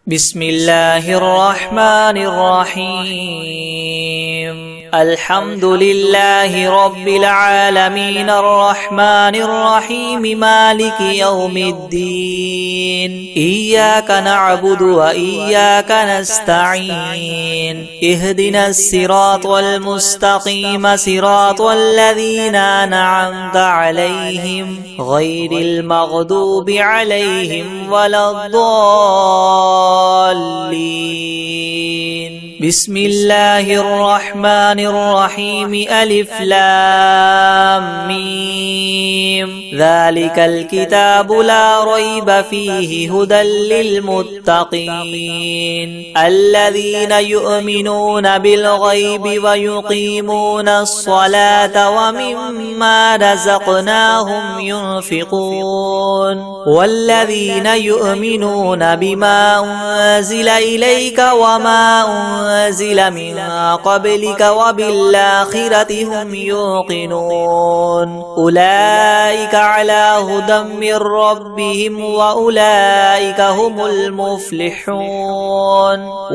بسم الله الرحمن الرحيم. الحمد لله رب العالمين الرحمن الرحيم مالك يوم الدين. إياك نعبد وإياك نستعين. اهدنا الصراط المستقيم صراط الذين أنعمت عليهم غير المغضوب عليهم ولا الضالين. بسم الله الرحمن الرحيم. ألف لام ميم. ذلك الكتاب لا ريب فيه هدى للمتقين الذين يؤمنون بالغيب ويقيمون الصلاة ومما رزقناهم ينفقون والذين يؤمنون بما أنزل إليك وما أنزل من قبلك وبالآخرة هم يوقنون. أولئك على هدى من ربهم وأولئك هم المفلحون.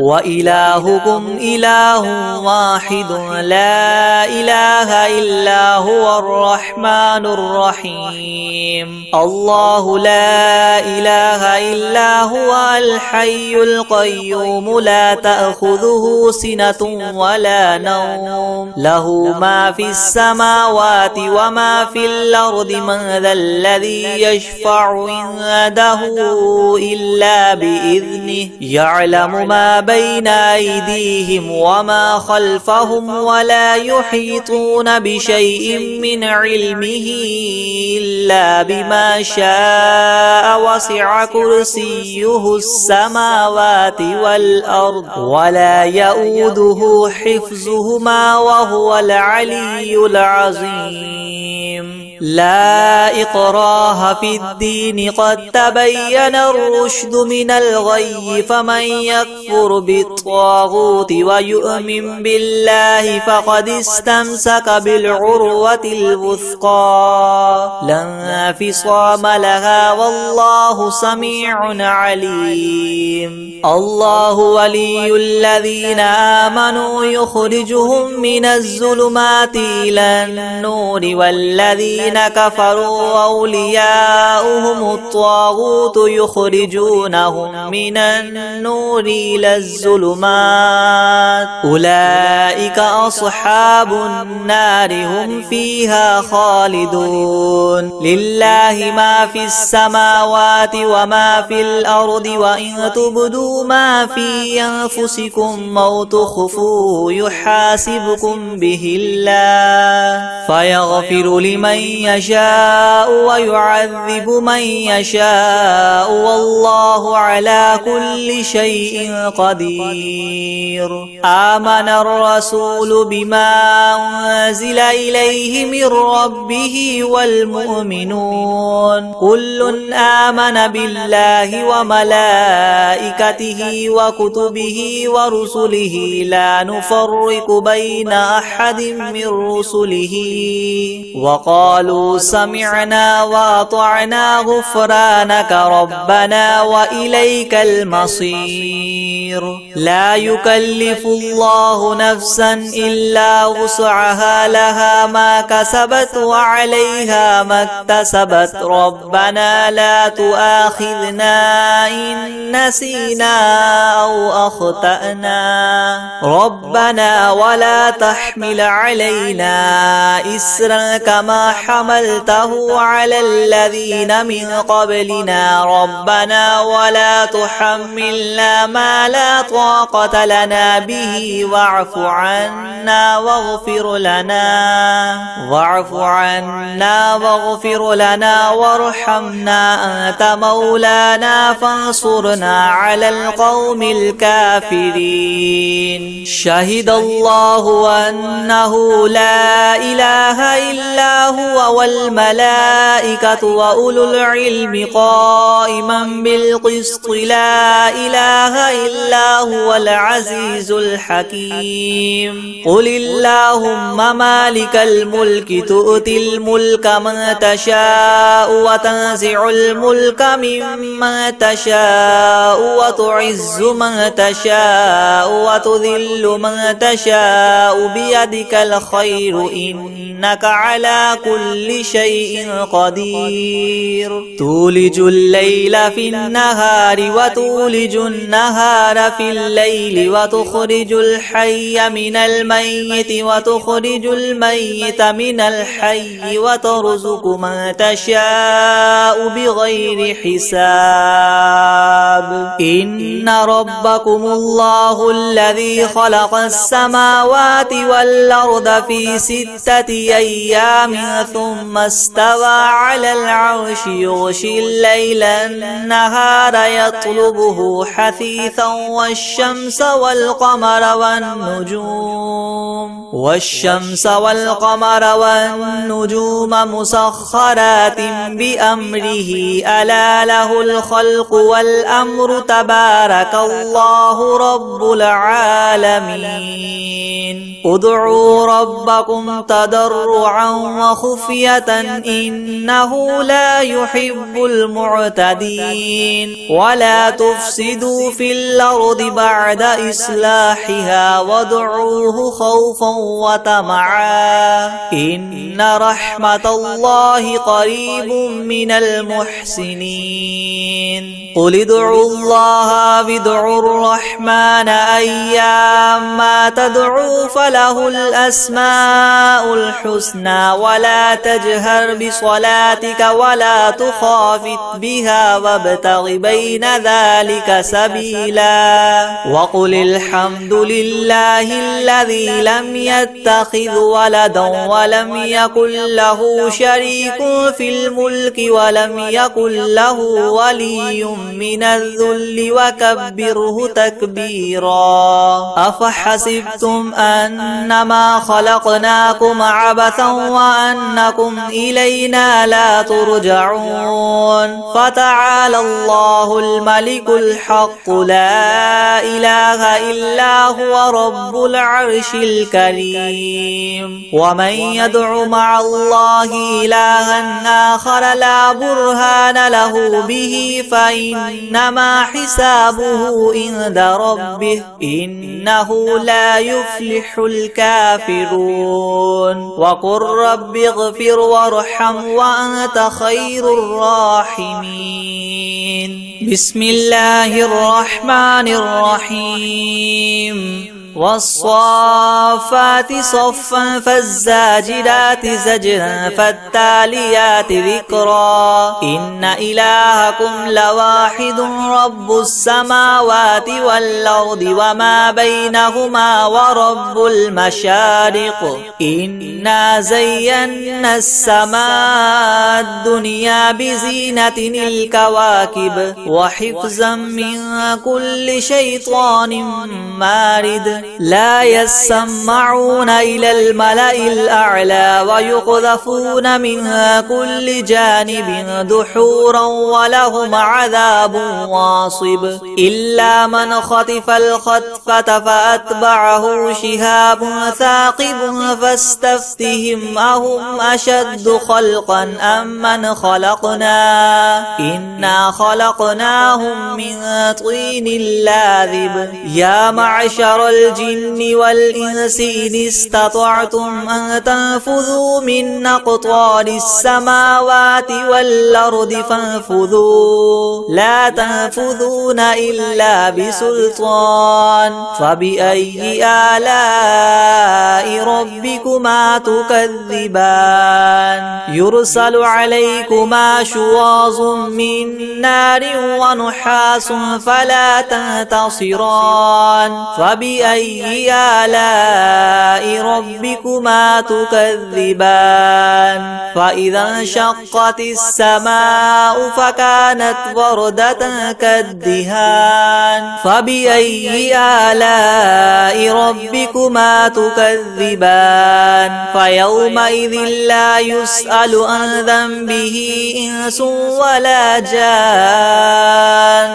وإلهكم إله واحد لا إله إلا هو الرحمن الرحيم. الله لا إله إلا هو الحي القيوم لا تأخذه سنة ولا نوم له ما في السماوات وما في الأرض. من ذا الذي يشفع عنده إلا بإذنه يعلم ما بين أيديهم وما خلفهم ولا يحيطون بشيء من علمه إلا بما شاء. وسع كرسيه السماوات والأرض ولا يؤوده حفظهما وهو العلي العظيم. لا إكراه في الدين قد تبين الرشد من الغي. فمن يكفر بالطاغوت ويؤمن بالله فقد استمسك بالعروة الوثقى لا انفصام لها والله سميع عليم. الله ولي الذين آمنوا يخرجهم من الظلمات إلى النور والذين كفروا أولياؤهم الطاغوت يخرجونهم من النور إلى الظلمات. أولئك أصحاب النار هم فيها خالدون. لله ما في السماوات وما في الأرض وإن تبدوا ما في أنفسكم أو تخفوه يحاسبكم به الله فيغفر لمن يشاء ويعذب من يشاء والله على كل شيء قدير. آمن الرسول بما أنزل إليه من ربه والمؤمنون كل آمن بالله وملائكته وكتبه ورسله لا نفرق بين أحد من رسله وقالوا سمعنا وأطعنا غفرانك ربنا وإليك المصير. لا يكلف الله نفسا إلا وسعها لها ما كسبت وعليها ما اكتسبت. ربنا لا تؤاخذنا إن نسينا أو أخطأنا ربنا ولا تحمل علينا إسرا كما حملته على الذين من قبلنا ربنا ولا تحملنا ما لا طاقة لنا به واعف عنا واغفر لنا وارحمنا أنت مولانا فانصرنا على القوم الكافرين. شهد الله أنه لا إله إلا هو والملائكة وأولو العلم قائما بالقسط لا إله إلا هو العزيز الحكيم قل اللهم مالك الملك تؤتي الملك من تشاء وتنزع الملك ممن تشاء وتعز من تشاء وتذل من تشاء بيدك الخير إنك على كل شيء قدير تولج الليل في النهار وتولج النهار في الليل وتخرج الحي من الميت وتخرج الميت من الحي وترزق من تشاء بغير حساب إن ربكم الله الذي خلق السماوات والأرض في 6 أيام ثم استوى على العرش يغشي الليل النهار يطلبه حثيثا والشمس والقمر والنجوم مسخرات بأمره ألا له الخلق والأمر تبارك الله رب العالمين ادعوا ربكم تضرعا وخفية إنه لا يحب المعتدين ولا تفسدوا في الأرض بعد إصلاحها وادعوه خوفا وطمعا إن رحمة الله قريب من المحسنين قل ادعوا الله وادعوا الرحمن أيما تدعوا فله الأسماء الحسنى ولا تجهر بصلاتك ولا تخافت بها وابتغ بين ذلك سبيلا وقل الحمد لله الذي لم يتخذ ولدا ولم يكن له شريك في الملك ولم يكن له ولي من الذل وكبره تكبيرا أفحسبتم أنما خلقناكم عبثا وأنكم إلينا لا ترجعون فتعالى الله الملك الحق لا إله إلا هو رب العرش الكريم ومن يدع مع الله إلها آخر لا برهان له به فإنما حسابه عند ربه إنه لا يفلح الكافرون وقل رب اغفر وارحم وأنت خير الراحمين بسم الله الرحمن الرحيم والصافات صفا فالزاجرات زجرا فالتاليات ذكرا إن إلهكم لواحد رب السماوات والأرض وما بينهما ورب المشارق إنا زينا السماء الدنيا بزينة الكواكب وحفظا من كل شيطان مارد لا يسمعون إلى الملأ الأعلى ويقذفون منها كل جانب دحورا ولهم عذاب واصب إلا من خطف الخطفة فأتبعه شهاب ثاقب فاستفتهم أهم أشد خلقا أم من خلقنا إنا خلقناهم من طين لاذب يا معشر الجن والإنس إن استطعتم أن تنفذوا من أقطار السماوات والأرض فانفذوا لا تنفذون إلا بسلطان فبأي آلاء ربكما تكذبان يرسل عليكما شواظ من نار ونحاس فلا تنتصران فبأي فبأي آلاء ربكما تكذبان فإذا انشقت السماء فكانت وردة كالدهان فبأي آلاء ربكما تكذبان فيومئذ لا يسأل عن ذنبه إنس ولا جان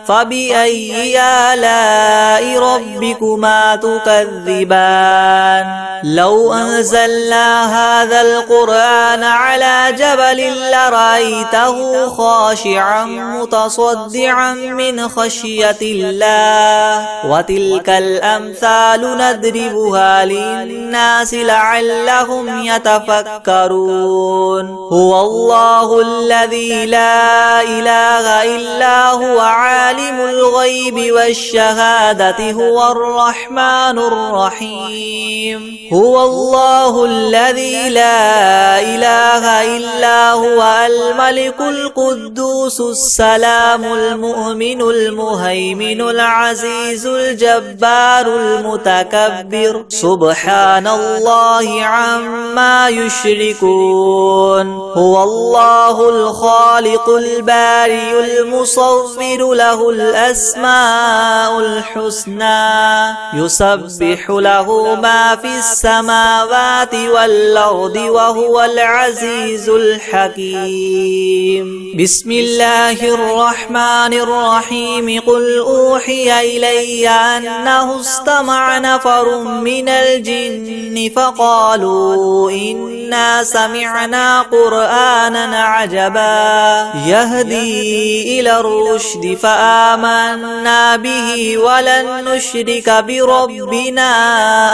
فبأي آلاء ربكما تكذبان لو أنزلنا هذا القرآن على جبل لرأيته خاشعا متصدعا من خشية الله وتلك الأمثال نضربها للناس لعلهم يتفكرون هو الله الذي لا إله إلا هو عالم الغيب والشهادة هو الرحمن الرحيم هو الله الذي لا إله إلا هو الملك القدوس السلام المؤمن المهيمن العزيز الجبار المتكبر سبحان الله عما يشركون هو الله الخالق البارئ المصور له الأسماء الحسنى يسبح له ما في السماوات والأرض وهو العزيز الحكيم بسم الله الرحمن الرحيم قل أوحي إلي أنه استمع نفر من الجن فقالوا إنا سمعنا قرآنا عجبا يهدي إلى الرشد فآمنا به ولن نشرك بربنا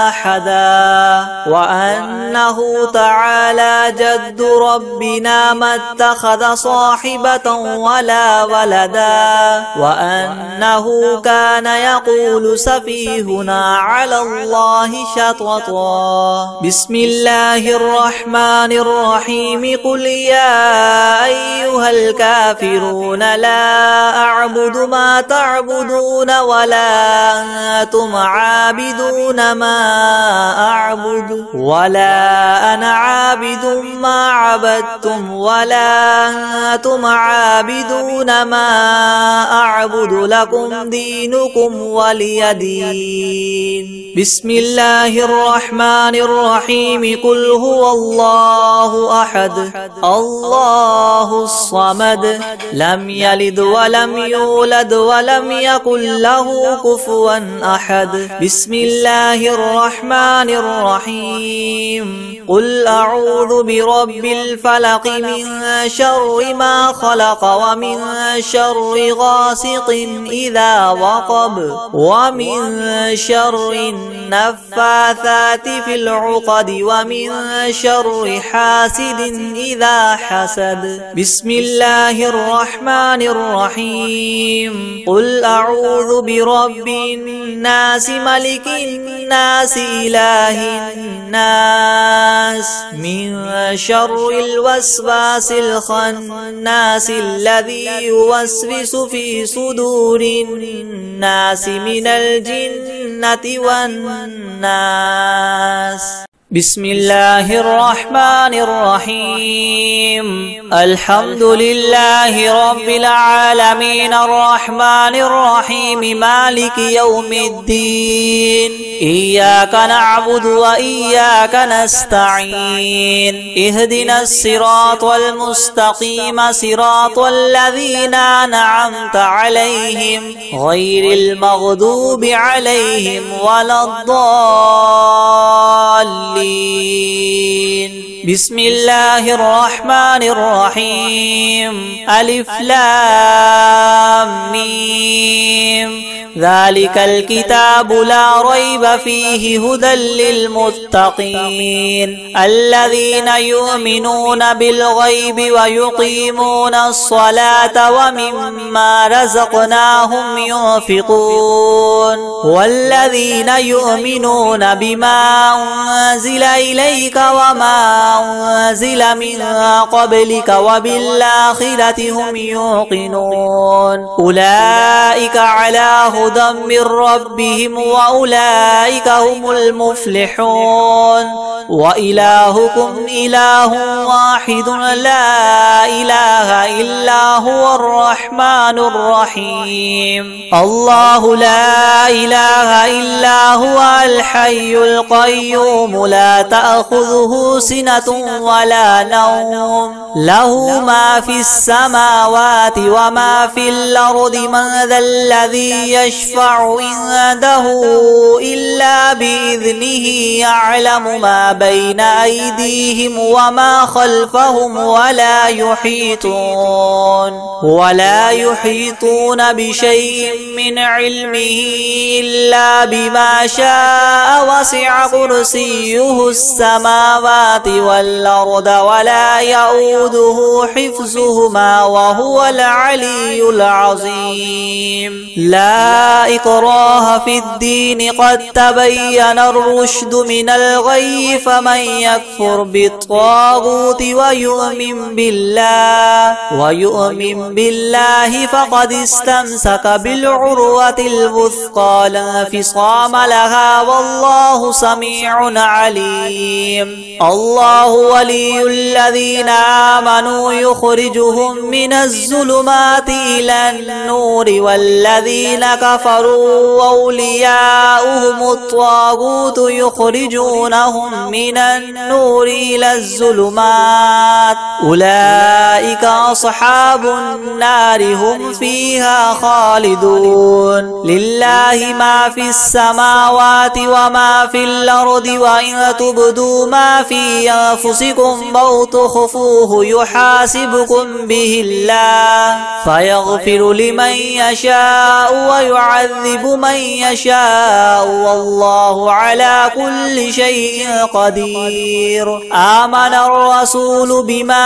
أحدا وأنه تعالى جد ربنا ما اتخذ صاحبة ولا ولدا وأنه كان يقول سفيهنا على الله شططا بسم الله الرحمن الرحيم قل يا أيها الكافرون لا أعبد ما تعبدون ولا أنتم عابدون ما أعبد ولا أنا عابد ما عبدتم ولا أنتم عابدون ما أعبد لكم دينكم ولي دين بسم الله الرحمن الرحيم قل هو الله أحد الله الصمد لم يلد ولم يولد ولم يكن له كفوا أحد بسم الله الرحمن الرحيم قل أعوذ برب الفلق من شر ما خلق ومن شر غاسق إذا وقب ومن شر النفاثات في العقد ومن شر حاسد إذا حسد بسم الله الرحمن الرحيم قل أعوذ برب الناس ملك الناس إله الناس من شر الوسواس الخناس الذي يوسوس في صدور الناس من الجنة والناس بسم الله الرحمن الرحيم الحمد لله رب العالمين الرحمن الرحيم مالك يوم الدين إياك نعبد وإياك نستعين اهدنا الصراط المستقيم صراط الذين أنعمت عليهم غير المغضوب عليهم ولا الضالين بسم الله الرحمن الرحيم ألف لام ميم ذلك الكتاب لا ريب فيه هدى للمتقين الذين يؤمنون بالغيب ويقيمون الصلاة ومما رزقناهم ينفقون والذين يؤمنون بما أنزل إليك وما أنزل من قبلك وبالآخرة هم يوقنون أولئك على هدى من ربهم وأولئك هم المفلحون وإلهكم إله واحد لا إله إلا هو الرحمن الرحيم الله لا إله إلا هو الحي القيوم لا تأخذه سنة ولا نوم له ما في السماوات وما في الأرض من ذا الذي يشفع عنده إلا بإذنه يعلم ما بين أيديهم وما خلفهم ولا يحيطون بشيء من علمه إلا بما شاء وسع كرسيه السماوات والأرض ولا يؤوده حفظهما وهو العلي العظيم لا إكراه في الدين قد تبين الرشد من الغي فمن يكفر بالطاغوت ويؤمن بالله فقد استمسك بالعروة الوثقى لا انفصام لها والله سميع عليم الله ولي الذين آمنوا يخرجهم من الظلمات إلى النور والذين كفروا أولياؤهم الطاغوت يخرجونهم من النور إلى الظلمات أولئك أصحاب النار هم فيها خالدون لله ما في السماوات وما في الأرض وإن تبدوا ما في أنفسكم أو تخفوه يحاسبكم به الله فيغفر لمن يشاء ويعذب من يشاء والله على كل شيء قدير آمن الرسول بما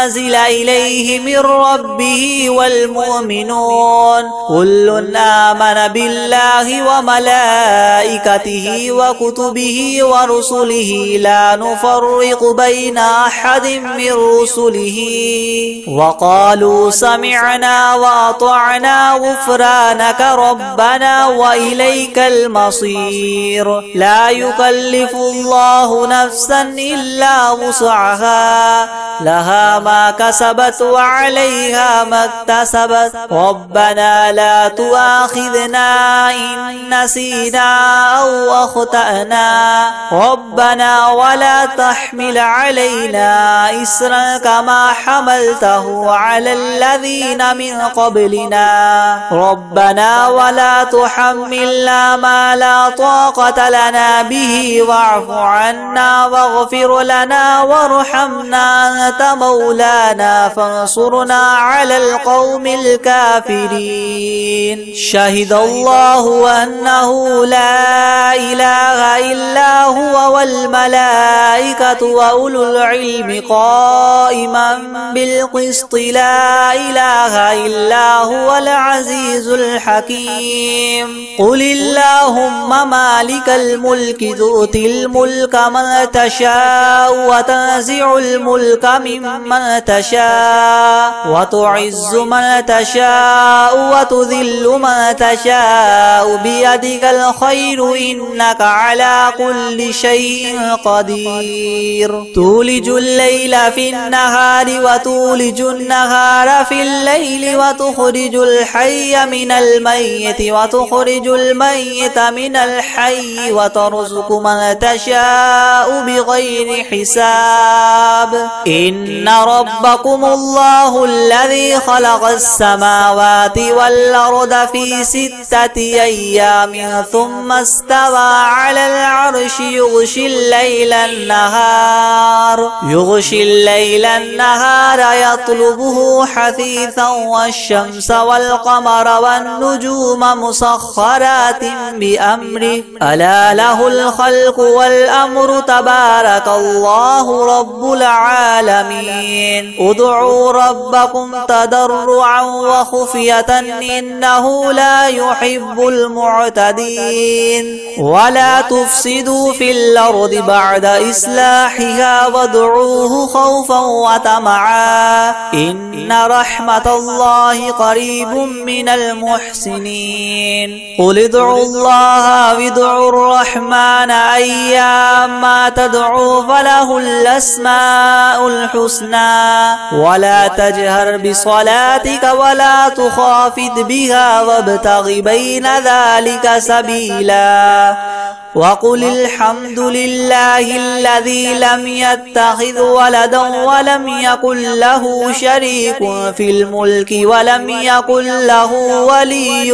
أنزل إليه من ربه والمؤمنون كل آمن بالله وملائكته وكتبه ورسله لا نفرق بين أحد من رسله وقالوا سمعنا وأطعنا غفرانك ربنا وإليك المصير لا يكلف الله نفسا إلا وسعها لها ما كسبت وعليها ما اكتسبت ربنا لا تؤاخذنا إن نسينا أو أخطأنا ربنا ولا تحمل علينا إسرا كما حملته على الذين من قبلنا ربنا ولا تحملنا ما لا طاقة لنا به واعف عنا واغفر لنا وارحمنا أنت مولانا فانصرنا على القوم الكافرين شهد الله أنه لا إله إلا هو والملائكة وأولو العلم قائما بالقسط لا إله إلا هو العزيز الحكيم قل اللهم مالك الملك تؤتي الملك من تشاء وتنزع الملك ممن تشاء وتعز من تشاء وتذل من تشاء بيدك الخير إنك على كل شيء قدير تولج الليل في النهار وتولج النهار في الليل وتخرج الحي من الميت وتخرج الميت من الحي وترزق من تشاء بغير حساب إن ربكم الله الذي خلق السماوات والأرض في 6 أيام ثم استوى على العرش يغشي الليل النهار يطلبه حثيثا والشمس والقمر والنجوم مسخرات بأمره ألا له الخلق والأمر تبارك الله رب العالمين ادعوا ربكم تضرعا وخفية إنه لا يحب يحب المعتدين ولا تفسدوا في الأرض بعد إصلاحها وادعوه خوفا وطمعا إن رحمة الله قريب من المحسنين قل ادعوا الله وادعوا الرحمن أيما تدعوا فله الأسماء الحسنى ولا تجهر بصلاتك ولا تخافت بها وابتغ بين ذلك سبيلا وقل الحمد لله الذي لم يتخذ ولدا ولم يكن له شريك في الملك ولم يكن له ولي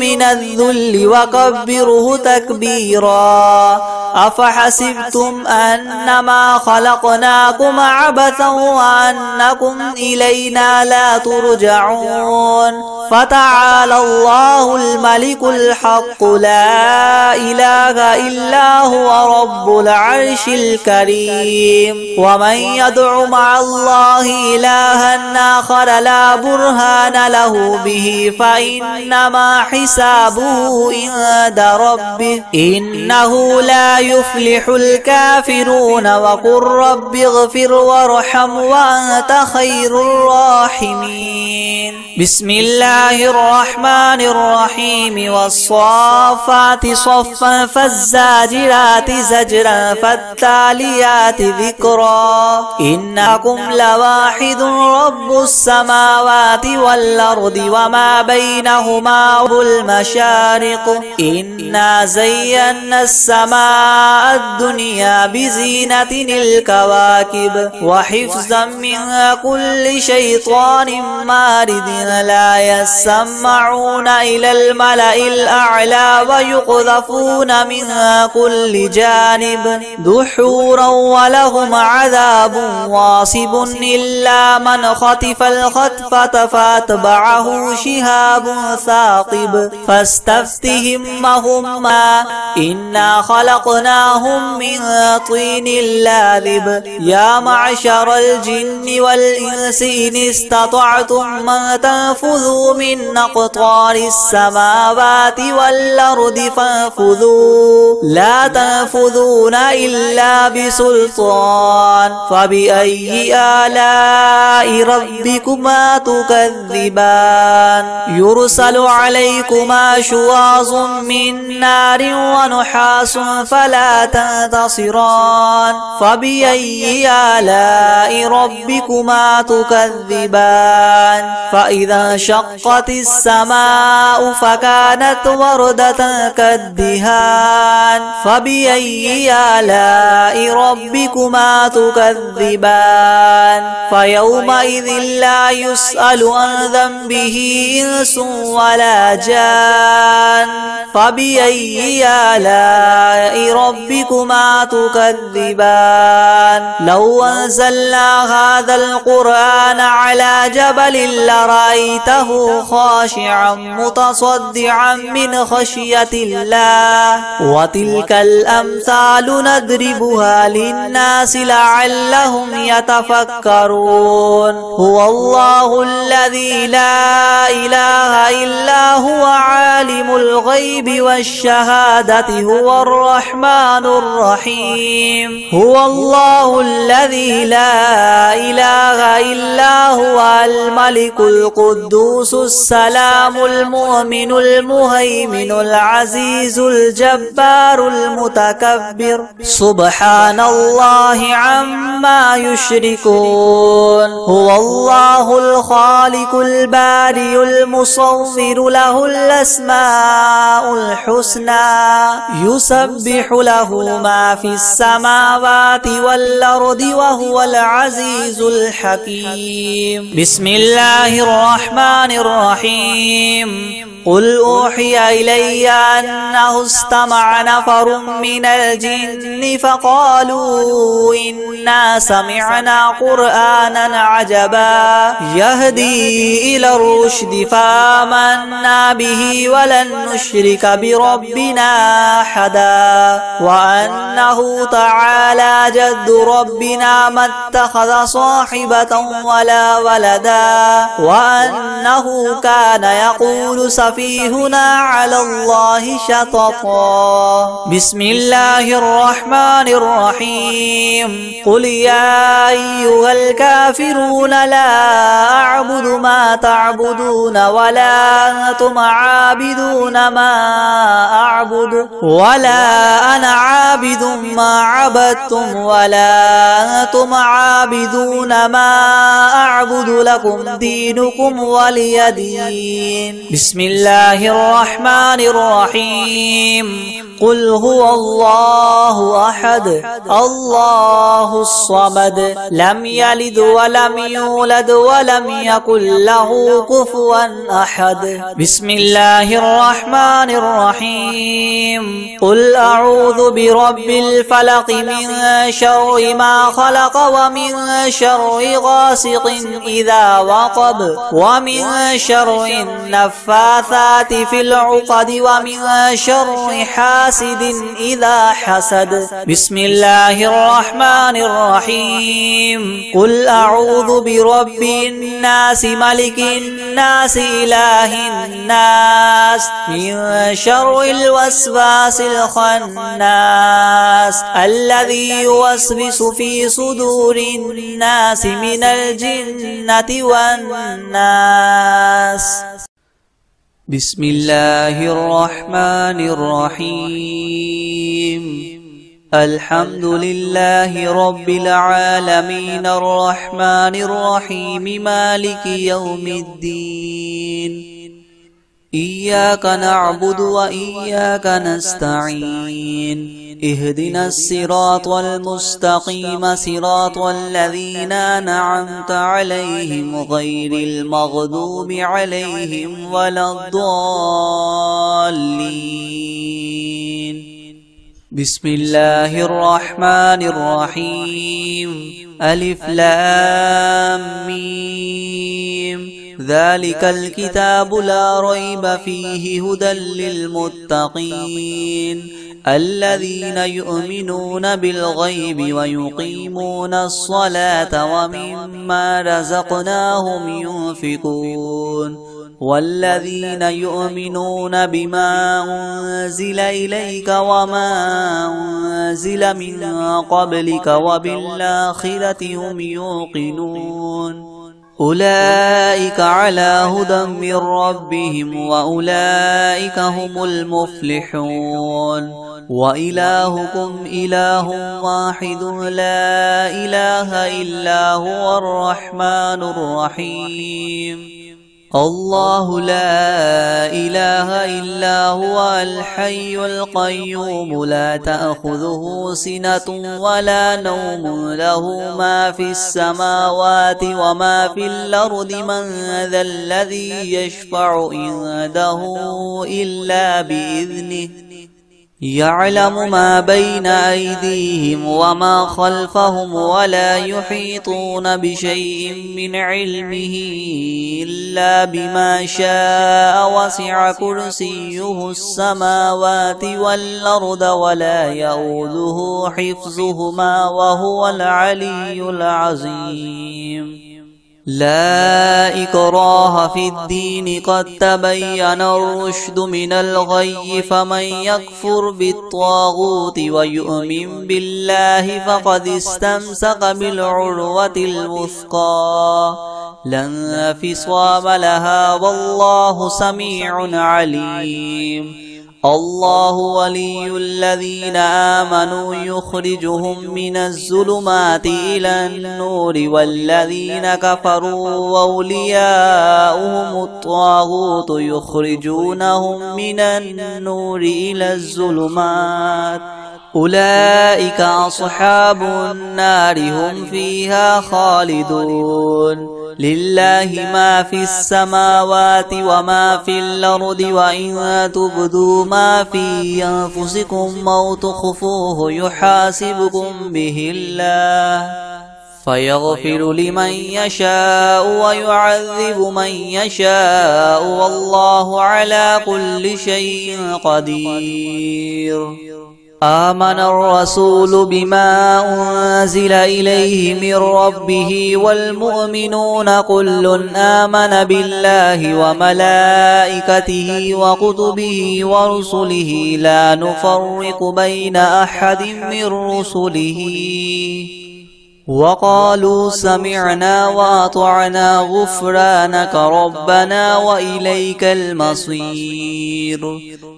من الذل وكبره تكبيرا أفحسبتم أنما خلقناكم عبثا وأنكم إلينا لا ترجعون فتعالى الله الملك الحق لا إله إلا هو رب العرش الكريم ومن يدع مع الله إلها آخر لا برهان له به فإنما حسابه عند ربه إنه لا يفلح الكافرون وقل رب اغفر وارحم وأنت خير الراحمين بسم الله الرحمن الرحيم والصافات صفا فالزاجرات زجرا فالتاليات ذكرا إنكم لواحد رب السماوات والأرض وما بينهما المشارق إنا زينا السماء الدنيا بزينة الكواكب وحفظا من كل شيطان مارد لا يسمعون إلى الملأ الأعلى ويقذفون من كل جانب دحورا ولهم عذاب واصب إلا من خطف الخطفة فاتبعه شهاب ثاقب فاستفتهم وهما إنا خلقناهم من طين لاذب يا معشر الجن والإنس إن استطعتم من تنفذوا من أقطار السماوات والأرض فانفذوا لا تنفذون إلا بسلطان فبأي آلاء ربكما تكذبان يرسل عليكما شواظ من نار ونحاس فلا تنتصران فبأي آلاء ربكما تكذبان فإذا انشقت السماء فكانت وردة كالدهان فبأي آلاء ربكما تكذبان فيومئذ لا يسأل عن ذنبه إنس ولا جان فبأي آلاء ربكما تكذبان لو أنزلنا هذا القرآن على جبل لرأيته خاشعا متصدعا من خشية الله وتلك الأمثال نضربها للناس لعلهم يتفكرون هو الله الذي لا إله إلا هو عالم الغيب والشهادة هو الرحمن الرحيم هو الله الذي لا إله إلا هو الملك القدوس السلام المؤمن المهيمن العزيز الجبار المتكبر سبحان الله عما يشركون هو الله الخالق البارئ المصور له الأسماء الحسنى يسبح له ما في السماوات والأرض وهو العزيز الحكيم بسم الله الرحمن الرحيم قل أوحي إلي أنه استمع نفر من الجن فقالوا إنا سمعنا قرآنا عجبا يهدي إلى الرشد فآمنا به ولن نشرك بربنا أحدا وأنه تعالى جد ربنا ما اتخذ صاحبة ولا ولدا وأنه كان يقول سفيهنا على الله شططا. بسم الله الرحمن الرحيم. قل يا أيها الكافرون لا أعبد ما تعبدون ولا أنتم عابدون ما أعبد ولا أنا عابد ما عبدتم ولا أنتم عابدون ما أعبد لكم دينكم ولي دين. بسم الله الرحمن الرحيم. قل هو الله أحد الله الصمد لم يلد ولم يولد ولم يكن له كفوا أحد. بسم الله الرحمن الرحيم. قل أعوذ برب الفلق من شر ما خلق ومن شر غاسق إذا وقب ومن شر النفاثات في العقد ومن شر حاسد إذا حسد. بسم الله الرحمن الرحيم. قل أعوذ برب الناس ملك الناس إله الناس من شر الوسواس الخناس الذي يوسوس في صدور الناس من الجنة والناس. بسم الله الرحمن الرحيم. الحمد لله رب العالمين الرحمن الرحيم مالك يوم الدين. إياك نعبد وإياك نستعين. اهدنا الصراط المستقيم صراط الذين أنعمت عليهم غير المغضوب عليهم ولا الضالين. بسم الله الرحمن الرحيم. ألف لام ميم. ذلك الكتاب لا ريب فيه هدى للمتقين الذين يؤمنون بالغيب ويقيمون الصلاة ومما رزقناهم ينفقون والذين يؤمنون بما أنزل إليك وما أنزل من قبلك وبالآخرة هم يوقنون أولئك على هدى من ربهم وأولئك هم المفلحون. وإلهكم إله واحد لا إله إلا هو الرحمن الرحيم. الله لا إله إلا هو الحي القيوم لا تأخذه سنة ولا نوم له ما في السماوات وما في الأرض من ذا الذي يشفع عنده إلا بإذنه يعلم ما بين أيديهم وما خلفهم ولا يحيطون بشيء من علمه إلا بما شاء وسع كرسيه السماوات والأرض ولا يؤوده حفظهما وهو العلي العظيم. لا إكراه في الدين قد تبين الرشد من الغي فمن يكفر بالطاغوت ويؤمن بالله فقد استمسك بالعروة الوثقى لا انفصام لها والله سميع عليم. الله ولي الذين آمنوا يخرجهم من الظلمات إلى النور والذين كفروا أولياؤهم الطاغوت يخرجونهم من النور إلى الظلمات أولئك أصحاب النار هم فيها خالدون. لله ما في السماوات وما في الأرض وإن تبدوا ما في أنفسكم أو تخفوه يحاسبكم به الله فيغفر لمن يشاء ويعذب من يشاء والله على كل شيء قدير. آمن الرسول بما أنزل إليه من ربه والمؤمنون كل آمن بالله وملائكته وكتبه ورسله لا نفرق بين أحد من رسله وقالوا سمعنا وأطعنا غفرانك ربنا وإليك المصير.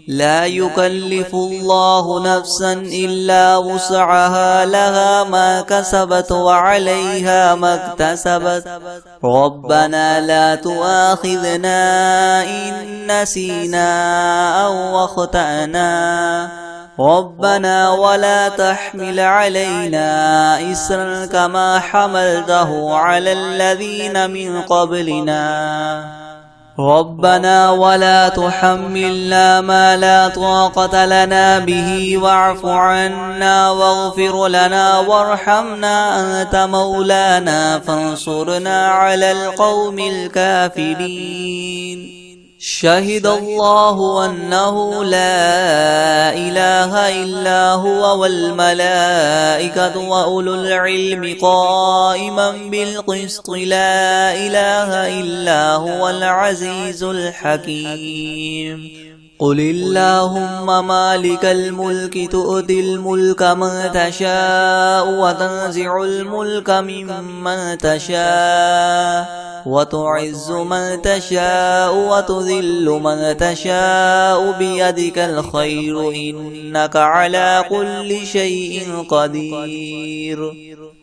لا يكلف الله نفسا إلا وسعها لها ما كسبت وعليها ما اكتسبت ربنا لا تؤاخذنا إن نسينا أو أخطأنا ربنا ولا تحمل علينا إسرا كما حملته على الذين من قبلنا ربنا ولا تحملنا ما لا طاقة لنا به واعف عنا واغفر لنا وارحمنا أنت مولانا فانصرنا على القوم الكافرين. شهد الله أنه لا إله إلا هو والملائكة وأولو العلم قائما بالقسط لا إله إلا هو العزيز الحكيم. قل اللهم مالك الملك تؤتي الملك من تشاء وتنزع الملك ممن تشاء وتعز من تشاء وتذل من تشاء بيدك الخير إنك على كل شيء قدير.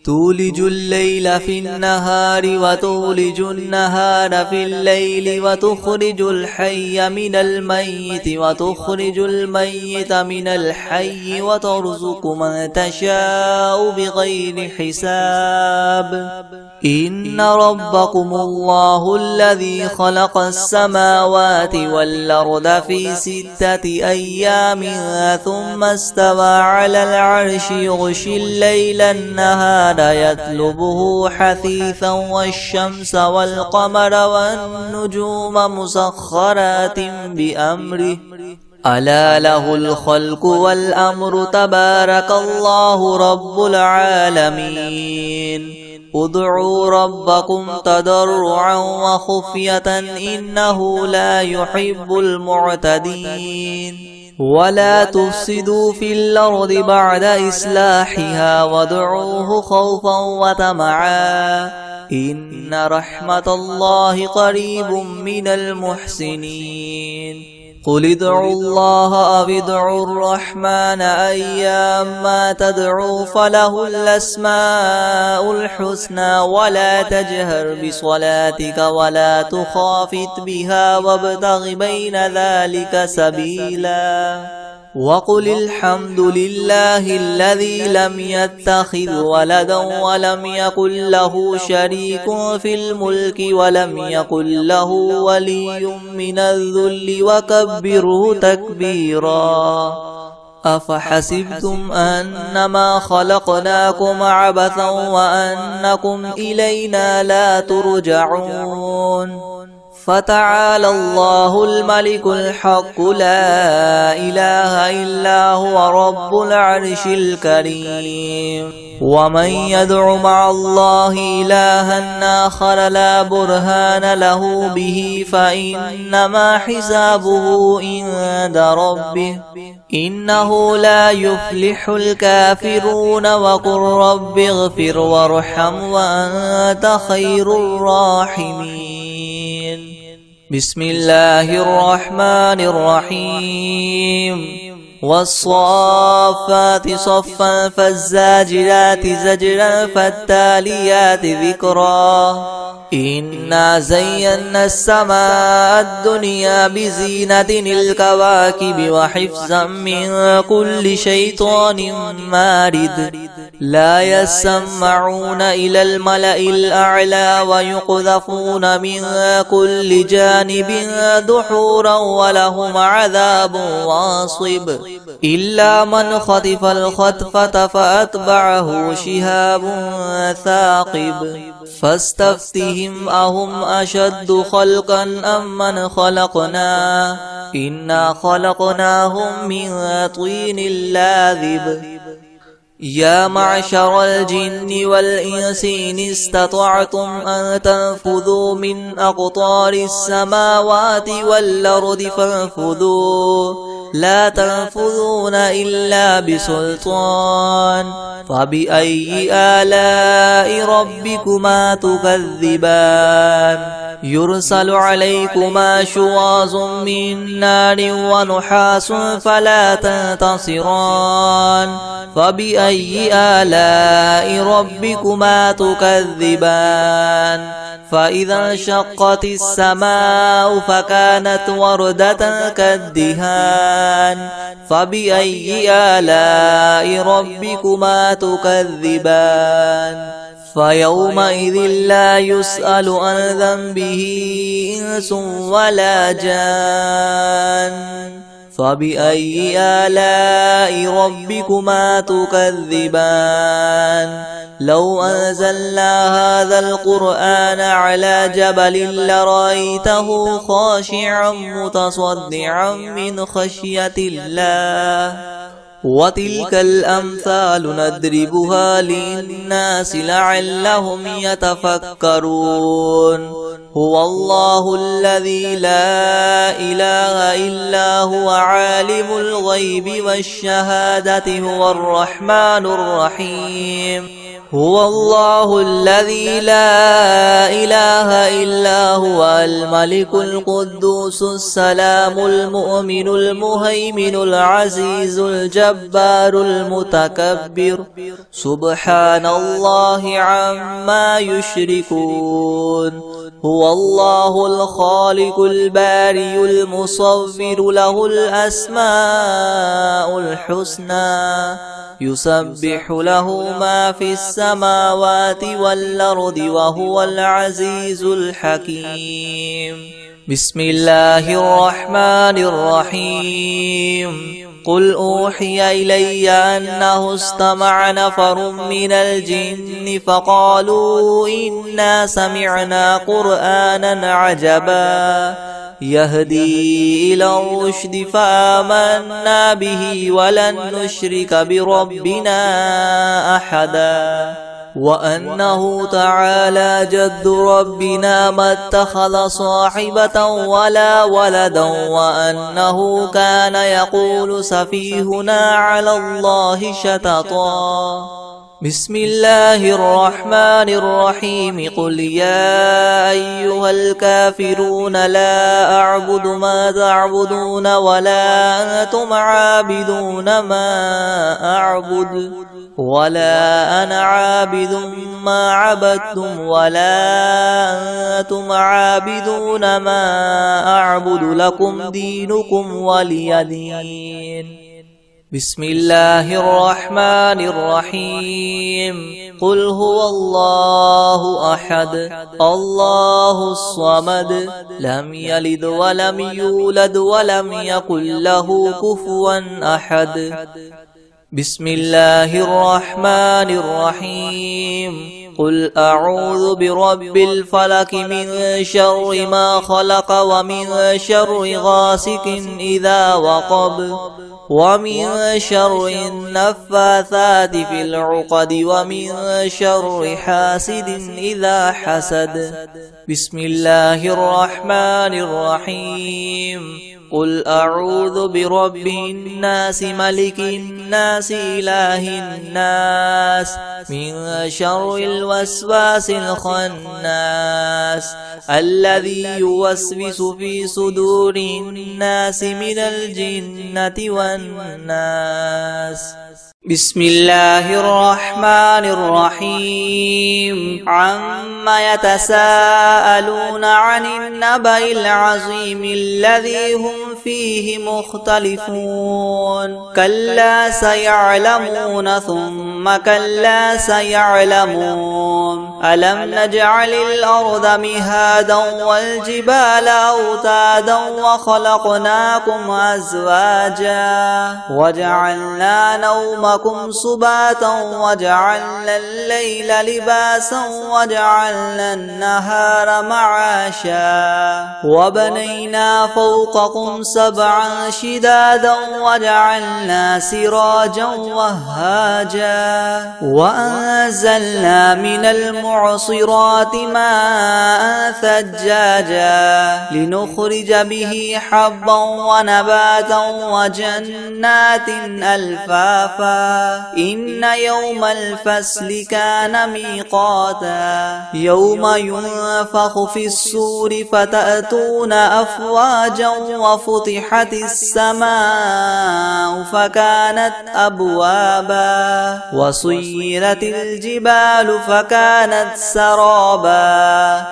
تولج الليل في النهار وتولج النهار في الليل وتخرج الحي من الميت وتخرج الميت من الحي وترزق من تشاء بغير حساب. إن ربكم الله الذي خلق السماوات والأرض في 6 أيام ثم استوى على العرش يغشي الليل النهار يطلبه حثيثا والشمس والقمر والنجوم مسخرات بأمره ألا له الخلق والأمر تبارك الله رب العالمين. ادعوا ربكم تضرعا وخفية إنه لا يحب المعتدين. ولا تفسدوا في الأرض بعد إصلاحها وادعوه خوفا وطمعا إن رحمة الله قريب من المحسنين. قل ادعوا الله أو ادعوا الرحمن أيما تدعوا فله الأسماء الحسنى ولا تجهر بصلاتك ولا تخافت بها وابتغ بين ذلك سبيلا. وقل الحمد لله الذي لم يتخذ ولدا ولم يكن له شريك في الملك ولم يكن له ولي من الذل وكبره تكبيرا. أفحسبتم أنما خلقناكم عبثا وأنكم إلينا لا ترجعون. فتعالى الله الملك الحق لا إله إلا هو رب العرش الكريم. ومن يدع مع الله إلها آخر لا برهان له به فإنما حسابه عند ربه إنه لا يفلح الكافرون. وقل رب اغفر وارحم وأنت خير الراحمين. بسم الله الرحمن الرحيم. والصافات صفا فالزاجرات زجرا فالتاليات ذكرا. إنا زينا السماء الدنيا بزينة الكواكب وحفظا من كل شيطان مارد. لا يسمعون إلى الملأ الأعلى ويقذفون من كل جانب دحورا ولهم عذاب واصب إلا من خطف الخطفة فأتبعه شهاب ثاقب فاستفتهم أهم أشد خلقا أم من خلقنا إنا خلقناهم من طين لاذب يا معشر الجن والإنس إن استطعتم أن تنفذوا من أقطار السماوات والأرض فانفذوا لا تنفذون إلا بسلطان فبأي آلاء ربكما تكذبان يرسل عليكما شواظ من نار ونحاس فلا تنتصران فبأي آلاء ربكما تكذبان فإذا انشقت السماء فكانت وردة كالدهان فبأي آلاء ربكما تكذبان فيومئذ لا يسأل عن ذنبه إنس ولا جان فبأي آلاء ربكما تكذبان لو أنزلنا هذا القرآن على جبل لرأيته خاشعا متصدعا من خشية الله وتلك الأمثال نضربها للناس لعلهم يتفكرون هو الله الذي لا إله إلا هو عالم الغيب والشهادة هو الرحمن الرحيم هو الله الذي لا إله إلا هو الملك القدوس السلام المؤمن المهيمن العزيز الجبار المتكبر سبحان الله عما يشركون هو الله الخالق الباري المصور له الأسماء الحسنى يسبح له ما في السماوات والأرض وهو العزيز الحكيم بسم الله الرحمن الرحيم قل أوحي إلي أنه استمع نفر من الجن فقالوا إنا سمعنا قرآنا عجبا يهدي إلى الرشد فآمنا به ولن نشرك بربنا أحدا وأنه تعالى جد ربنا ما اتخذ صاحبة ولا ولدا وأنه كان يقول سفيهنا على الله شططا بسم الله الرحمن الرحيم قل يا أيها الكافرون لا أعبد ما تعبدون ولا أنتم عابدون ما أعبد ولا أنا عابد ما عبدتم ولا أنتم عابدون ما أعبد لكم دينكم ولي دين بسم الله الرحمن الرحيم قل هو الله أحد الله الصمد لم يلد ولم يولد ولم يكن له كفوا أحد بسم الله الرحمن الرحيم قل أعوذ برب الفلك من شر ما خلق ومن شر غاسق إذا وقب ومن شر النفاثات في العقد ومن شر حاسد إذا حسد بسم الله الرحمن الرحيم قل أعوذ برب الناس ملك الناس إله الناس من شر الوسواس الخناس الذي يوسوس في صدور الناس من الجنة والناس بسم الله الرحمن الرحيم عما يتساءلون عن النبأ العظيم الذي هم فيه مختلفون كلا سيعلمون ثم ثم كلا سيعلمون ألم نجعل الأرض مهادا والجبال أوتادا وخلقناكم أزواجا وجعلنا نومكم سباتا وجعلنا الليل لباسا وجعلنا النهار معاشا وبنينا فوقكم سبعا شدادا وجعلنا سراجا وهاجا وأنزلنا من المعصرات ماء ثجاجا لنخرج به حبا ونباتا وجنات ألفافا إن يوم الفصل كان ميقاتا يوم ينفخ في الصور فتأتون أفواجا وفتحت السماء فكانت أبوابا وسيرت الجبال فكانت سرابا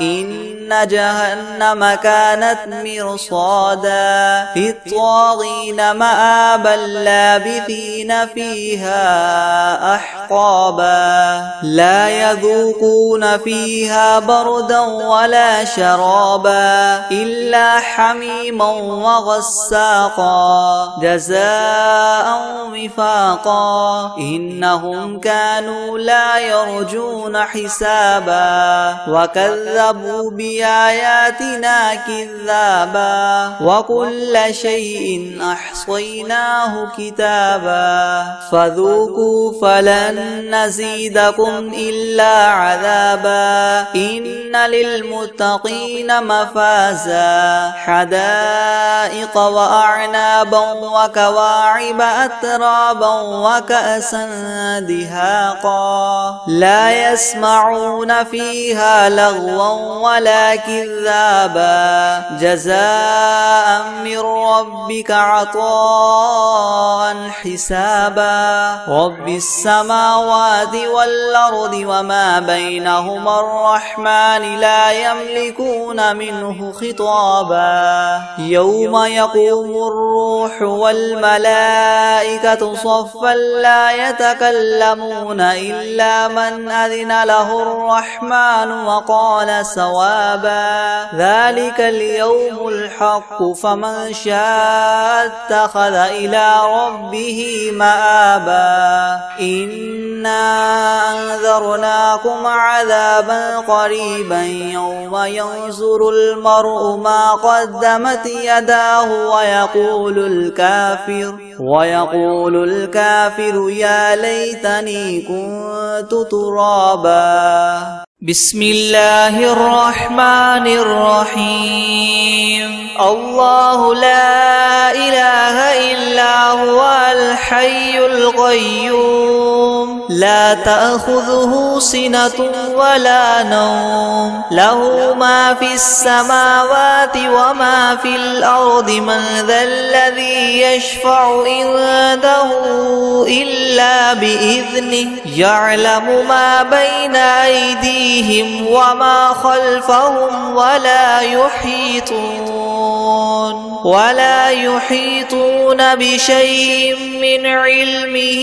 إن جهنم كانت مرصادا للطاغين مآبا لابثين فيها أحقابا لا يذوقون فيها بردا ولا شرابا إلا حميما وغساقا جزاء وفاقا إنهم كانوا لا يرجون حسابا وكذبوا بآياتنا كذابا وكل شيء أحصيناه كتابا فذوقوا فلن نزيدكم إلا عذابا إن للمتقين مفازا حدائق وأعنابا وكواعب أترابا وكأسا دهاقا لا يسمعون فيها لغوا ولا كذابا جزاء من ربك عطاء حسابا رب السماوات والأرض وما بينهما الرحمن لا يملكون منه خطابا يوم يقوم الروح والملائكة صفا لا يتكلمون إلا من أذن له الرحمن وقال صوابا ذلك اليوم الحق فمن شاء اتخذ إلى ربه مآبا إنا أنذرناكم عذابا قريبا يوم ينظر المرء ما قدمت يداه ويقول الكافر يا ليتني كنت ترابا بسم الله الرحمن الرحيم الله لا إله إلا هو الحي القيوم لا تأخذه سنة ولا نوم له ما في السماوات وما في الأرض من ذا الذي يشفع عنده إلا بإذنه يعلم ما بين أيديهم وما خلفهم ولا يحيطون بشيء من علمه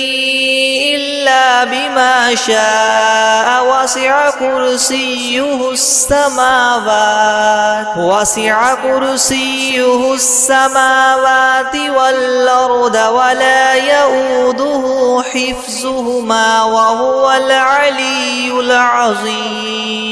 إلا بما شاء وسع كرسيه السماوات والأرض ولا يؤوده حفظهما وهو العلي العظيم